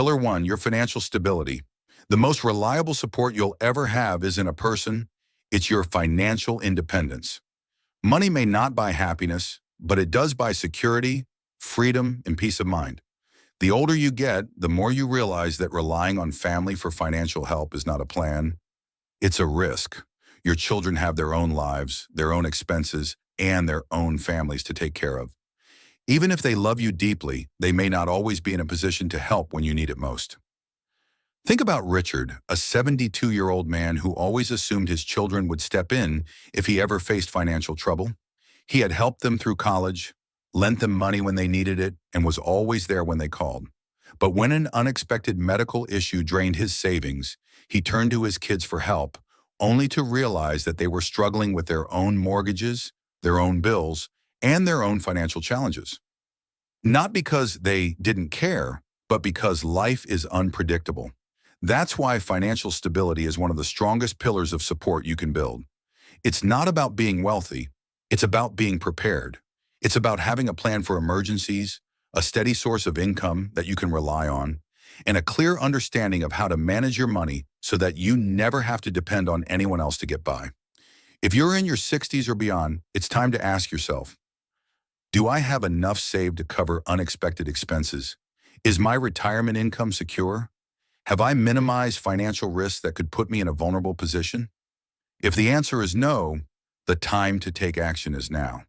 Pillar one, your financial stability. The most reliable support you'll ever have isn't a person, it's your financial independence. Money may not buy happiness, but it does buy security, freedom, and peace of mind. The older you get, the more you realize that relying on family for financial help is not a plan, it's a risk. Your children have their own lives, their own expenses, and their own families to take care of. Even if they love you deeply, they may not always be in a position to help when you need it most. Think about Richard, a 72-year-old man who always assumed his children would step in if he ever faced financial trouble. He had helped them through college, lent them money when they needed it, and was always there when they called. But when an unexpected medical issue drained his savings, he turned to his kids for help, only to realize that they were struggling with their own mortgages, their own bills, and their own financial challenges. Not because they didn't care, but because life is unpredictable. That's why financial stability is one of the strongest pillars of support you can build. It's not about being wealthy, it's about being prepared. It's about having a plan for emergencies, a steady source of income that you can rely on, and a clear understanding of how to manage your money so that you never have to depend on anyone else to get by. If you're in your 60s or beyond, it's time to ask yourself, do I have enough saved to cover unexpected expenses? Is my retirement income secure? Have I minimized financial risks that could put me in a vulnerable position? If the answer is no, the time to take action is now.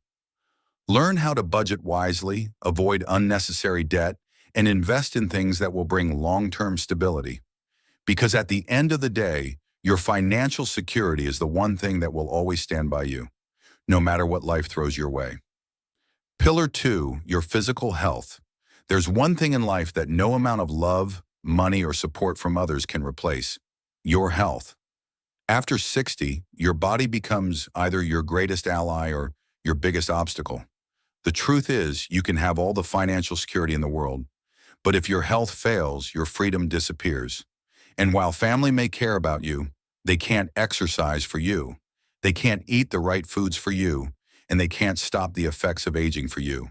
Learn how to budget wisely, avoid unnecessary debt, and invest in things that will bring long-term stability. Because at the end of the day, your financial security is the one thing that will always stand by you, no matter what life throws your way. Pillar two, your physical health. There's one thing in life that no amount of love, money, or support from others can replace: your health. After 60, your body becomes either your greatest ally or your biggest obstacle. The truth is, you can have all the financial security in the world, but if your health fails, your freedom disappears. And while family may care about you, they can't exercise for you. They can't eat the right foods for you, and they can't stop the effects of aging for you.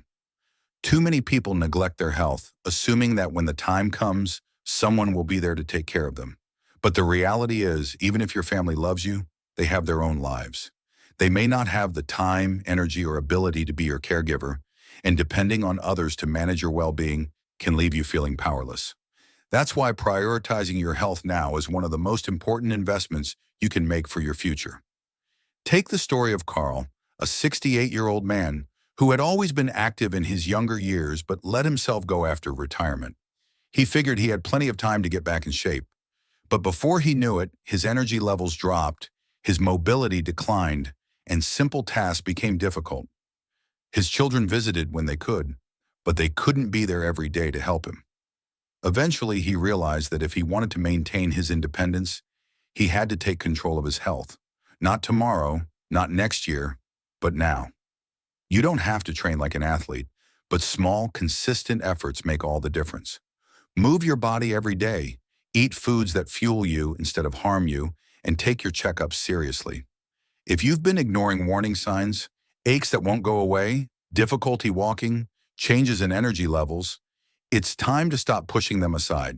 Too many people neglect their health, assuming that when the time comes, someone will be there to take care of them. But the reality is, even if your family loves you, they have their own lives. They may not have the time, energy, or ability to be your caregiver, and depending on others to manage your well-being can leave you feeling powerless. That's why prioritizing your health now is one of the most important investments you can make for your future. Take the story of Carl, a 68-year-old man who had always been active in his younger years but let himself go after retirement. He figured he had plenty of time to get back in shape. But before he knew it, his energy levels dropped, his mobility declined, and simple tasks became difficult. His children visited when they could, but they couldn't be there every day to help him. Eventually, he realized that if he wanted to maintain his independence, he had to take control of his health. Not tomorrow, not next year, but now. You don't have to train like an athlete, but small, consistent efforts make all the difference. Move your body every day, eat foods that fuel you instead of harm you, and take your checkups seriously. If you've been ignoring warning signs, aches that won't go away, difficulty walking, changes in energy levels, it's time to stop pushing them aside.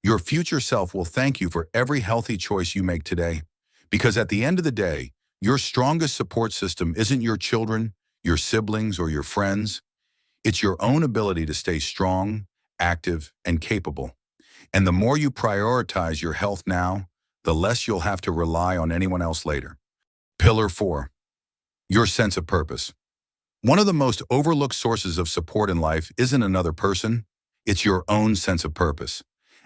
Your future self will thank you for every healthy choice you make today, because at the end of the day, your strongest support system isn't your children, your siblings, or your friends. It's your own ability to stay strong, active, and capable. And the more you prioritize your health now, the less you'll have to rely on anyone else later. Pillar 4. Your sense of purpose. One of the most overlooked sources of support in life isn't another person, it's your own sense of purpose.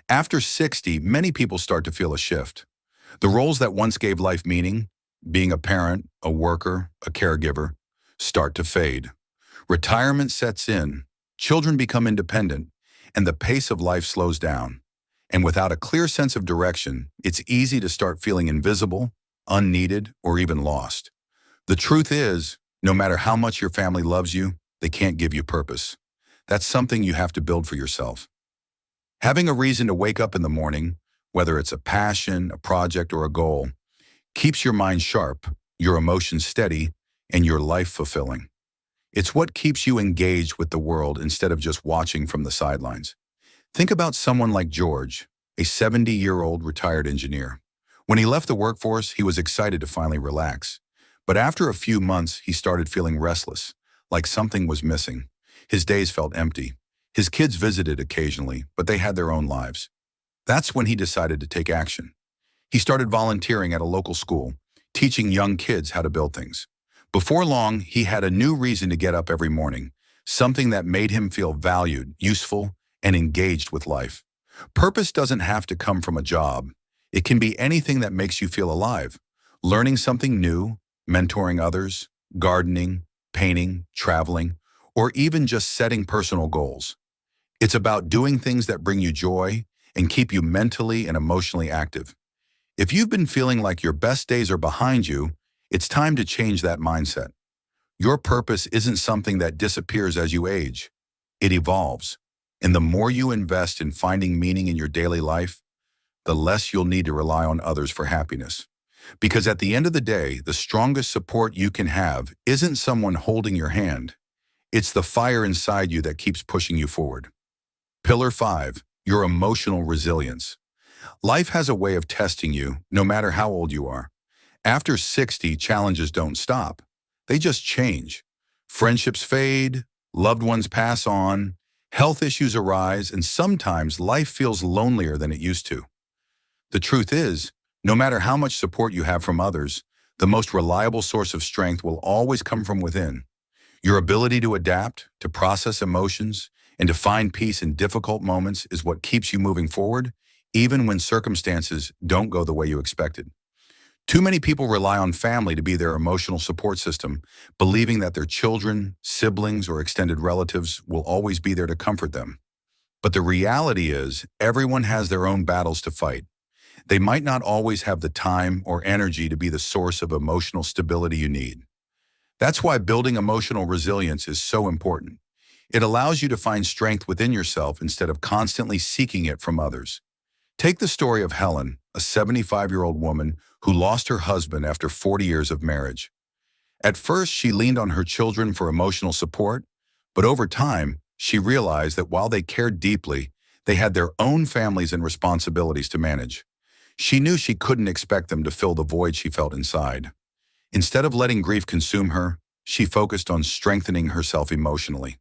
After 60, many people start to feel a shift. The roles that once gave life meaning, being a parent, a worker, a caregiver, start to fade. Retirement sets in, children become independent, and the pace of life slows down. And without a clear sense of direction, it's easy to start feeling invisible, unneeded, or even lost. The truth is, no matter how much your family loves you, they can't give you purpose. That's something you have to build for yourself. Having a reason to wake up in the morning, whether it's a passion, a project, or a goal, keeps your mind sharp, your emotions steady, and your life fulfilling. It's what keeps you engaged with the world instead of just watching from the sidelines. Think about someone like George, a 70-year-old retired engineer. When he left the workforce, he was excited to finally relax. But after a few months, he started feeling restless, like something was missing. His days felt empty. His kids visited occasionally, but they had their own lives. That's when he decided to take action. He started volunteering at a local school, teaching young kids how to build things. Before long, he had a new reason to get up every morning, something that made him feel valued, useful, and engaged with life. Purpose doesn't have to come from a job. It can be anything that makes you feel alive. Learning something new, mentoring others, gardening, painting, traveling, or even just setting personal goals. It's about doing things that bring you joy and keep you mentally and emotionally active. If you've been feeling like your best days are behind you, it's time to change that mindset. Your purpose isn't something that disappears as you age. It evolves. And the more you invest in finding meaning in your daily life, the less you'll need to rely on others for happiness. Because at the end of the day, the strongest support you can have isn't someone holding your hand. It's the fire inside you that keeps pushing you forward. Pillar 5, your emotional resilience. Life has a way of testing you, no matter how old you are. After 60, challenges don't stop. They just change. Friendships fade, loved ones pass on, health issues arise, and sometimes life feels lonelier than it used to. The truth is, no matter how much support you have from others, the most reliable source of strength will always come from within. Your ability to adapt, to process emotions, and to find peace in difficult moments is what keeps you moving forward, even when circumstances don't go the way you expected. Too many people rely on family to be their emotional support system, believing that their children, siblings, or extended relatives will always be there to comfort them. But the reality is, everyone has their own battles to fight. They might not always have the time or energy to be the source of emotional stability you need. That's why building emotional resilience is so important. It allows you to find strength within yourself instead of constantly seeking it from others. Take the story of Helen, a 75-year-old woman who lost her husband after 40 years of marriage. At first, she leaned on her children for emotional support, but over time, she realized that while they cared deeply, they had their own families and responsibilities to manage. She knew she couldn't expect them to fill the void she felt inside. Instead of letting grief consume her, she focused on strengthening herself emotionally.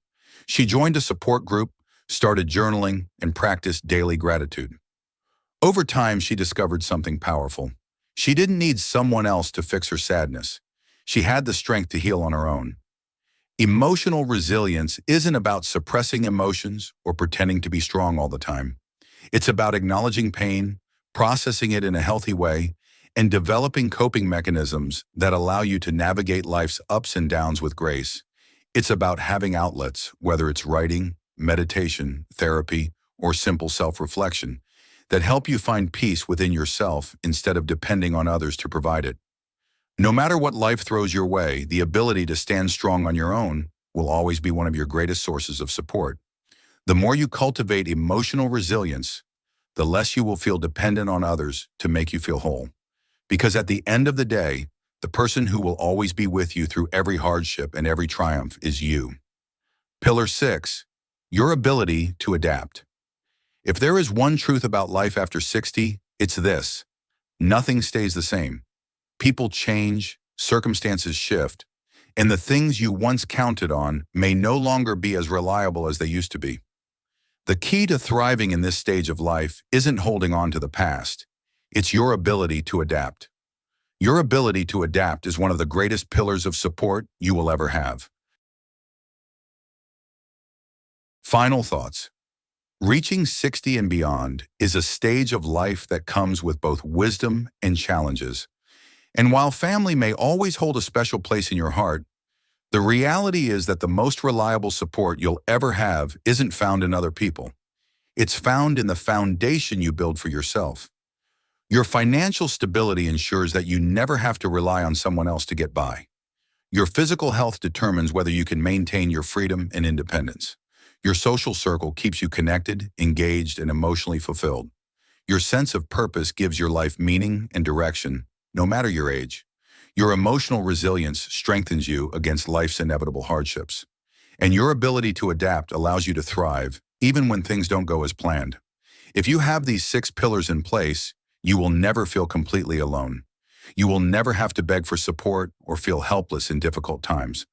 She joined a support group, started journaling, and practiced daily gratitude. Over time, she discovered something powerful. She didn't need someone else to fix her sadness. She had the strength to heal on her own. Emotional resilience isn't about suppressing emotions or pretending to be strong all the time. It's about acknowledging pain, processing it in a healthy way, and developing coping mechanisms that allow you to navigate life's ups and downs with grace. It's about having outlets, whether it's writing, meditation, therapy, or simple self-reflection, that help you find peace within yourself instead of depending on others to provide it. No matter what life throws your way, the ability to stand strong on your own will always be one of your greatest sources of support. The more you cultivate emotional resilience, the less you will feel dependent on others to make you feel whole. Because at the end of the day, the person who will always be with you through every hardship and every triumph is you. Pillar 6, your ability to adapt. If there is one truth about life after 60, it's this: nothing stays the same. People change, circumstances shift, and the things you once counted on may no longer be as reliable as they used to be. The key to thriving in this stage of life isn't holding on to the past. It's your ability to adapt. Your ability to adapt is one of the greatest pillars of support you will ever have. Final thoughts. Reaching 60 and beyond is a stage of life that comes with both wisdom and challenges. And while family may always hold a special place in your heart, the reality is that the most reliable support you'll ever have isn't found in other people. It's found in the foundation you build for yourself. Your financial stability ensures that you never have to rely on someone else to get by. Your physical health determines whether you can maintain your freedom and independence. Your social circle keeps you connected, engaged, and emotionally fulfilled. Your sense of purpose gives your life meaning and direction, no matter your age. Your emotional resilience strengthens you against life's inevitable hardships. And your ability to adapt allows you to thrive, even when things don't go as planned. If you have these 6 pillars in place, you will never feel completely alone. You will never have to beg for support or feel helpless in difficult times.